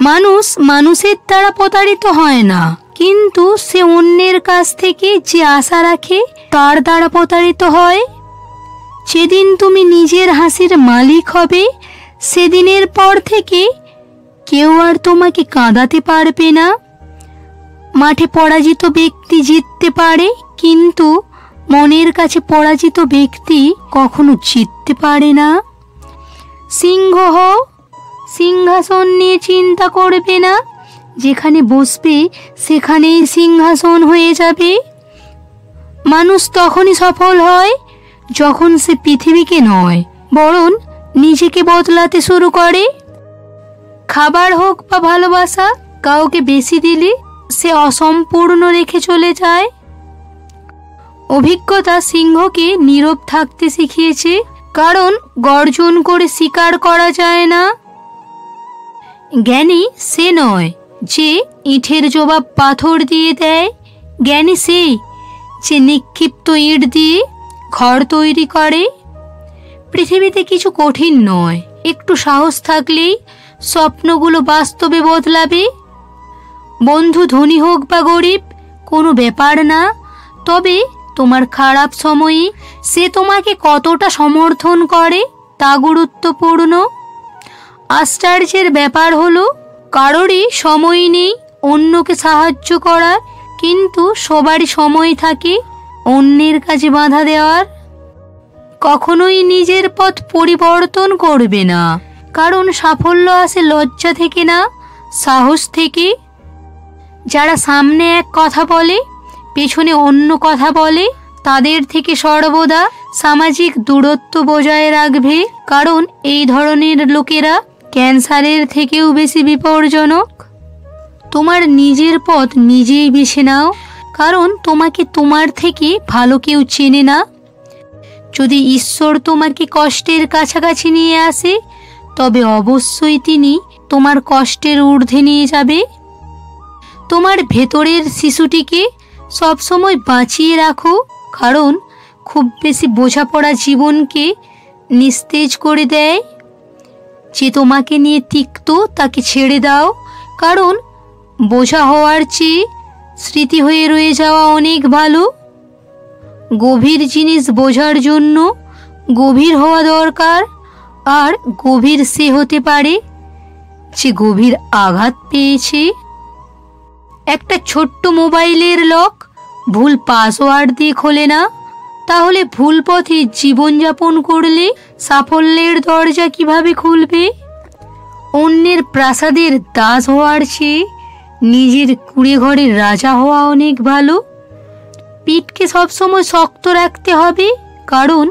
মানুষ মানুষের দ্বারা প্রতারিত হয় না, কিন্তু সে অন্যের কাছ থেকে যে আশা রাখে তার দ্বারা প্রতারিত হয়। যেদিন তুমি নিজের হাসির মালিক হবে, সেদিনের পর থেকে কেউ আর তোমাকে কাঁদাতে পারবে না। মাঠে পরাজিত ব্যক্তি জিততে পারে, কিন্তু মনের কাছে পরাজিত ব্যক্তি কখনো জিততে পারে না। সিংহ হও, সিংহাসন নিয়ে চিন্তা করবে না, যেখানে বসবে সেখানেই সিংহাসন হয়ে যাবে। মানুষ তখনই সফল হয় যখন সে পৃথিবীকে নয়, বরং নিজেকে বদলাতে শুরু করে। খাবার হোক বা ভালোবাসা, কাউকে বেশি দিলে সে অসম্পূর্ণ রেখে চলে যায়। অভিজ্ঞতা সিংহকে নীরব থাকতে শিখিয়েছে, কারণ গর্জন করে শিকার করা যায় না। জ্ঞানী সে নয় যে ইটের জবাব পাথর দিয়ে দেয়, জ্ঞানী সেই যে নিক্ষিপ্ত ইট দিয়ে ঘর তৈরি করে। পৃথিবীতে কিছু কঠিন নয়, একটু সাহস থাকলেই স্বপ্নগুলো বাস্তবে বদলাবে। বন্ধু ধনী হোক বা গরিব কোনো ব্যাপার না, তবে তোমার খারাপ সময়ে সে তোমাকে কতটা সমর্থন করে তা গুরুত্বপূর্ণ। আশ্চর্যের ব্যাপার হলো, কারোরই সময় নেই অন্যকে সাহায্য করার, কিন্তু সবারই সময় থাকে অন্যের কাজে বাধা দেওয়ার। কখনোই নিজের পথ পরিবর্তন করবে না, কারণ সাফল্য আসে লজ্জা থেকে না, সাহস থেকে। যারা সামনে এক কথা বলে পেছনে অন্য কথা বলে, তাদের থেকে সর্বদা সামাজিক দূরত্ব বজায় রাখবে, কারণ এই ধরনের লোকেরা ক্যান্সারের থেকেও বেশি বিপজ্জনক। তোমার নিজের পথ নিজেই বেছে নাও, কারণ তোমাকে তোমার থেকে ভালো কেউ চেনে না। যদি ঈশ্বর তোমাকে কষ্টের কাছাকাছি নিয়ে আসে, তবে অবশ্যই তিনি তোমার কষ্টের ঊর্ধ্বে নিয়ে যাবে। তোমার ভেতরের শিশুটিকে সবসময় বাঁচিয়ে রাখো, কারণ খুব বেশি বোঝাপড়া জীবনকে নিস্তেজ করে দেয়। যে তোমাকে নিয়ে তিক্ত তাকে ছেড়ে দাও, কারণ বোঝা হওয়ার চেয়ে স্মৃতি হয়ে রয়ে যাওয়া অনেক ভালো। গভীর জিনিস বোঝার জন্য গভীর হওয়া দরকার, আর গভীর সে হতে পারে যে গভীর আঘাত পেয়েছে। একটা ছোট্ট মোবাইলের লক ভুল পাসওয়ার্ড দিয়ে খোলে না, তাহলে ভুল পথে জীবনযাপন করলে সাফল্যের দরজা কিভাবে খুলবে? অন্যের প্রাসাদের দাস হওয়ার চেয়ে নিজের কুঁড়ে ঘরের রাজা হওয়া অনেক ভালো। পিঠকে সবসময় শক্ত রাখতে হবে, কারণ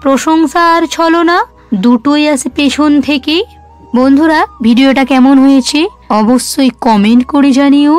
প্রশংসা আর ছলনা দুটোই আসে পেছন থেকে। বন্ধুরা, ভিডিওটা কেমন হয়েছে অবশ্যই কমেন্ট করে জানিও।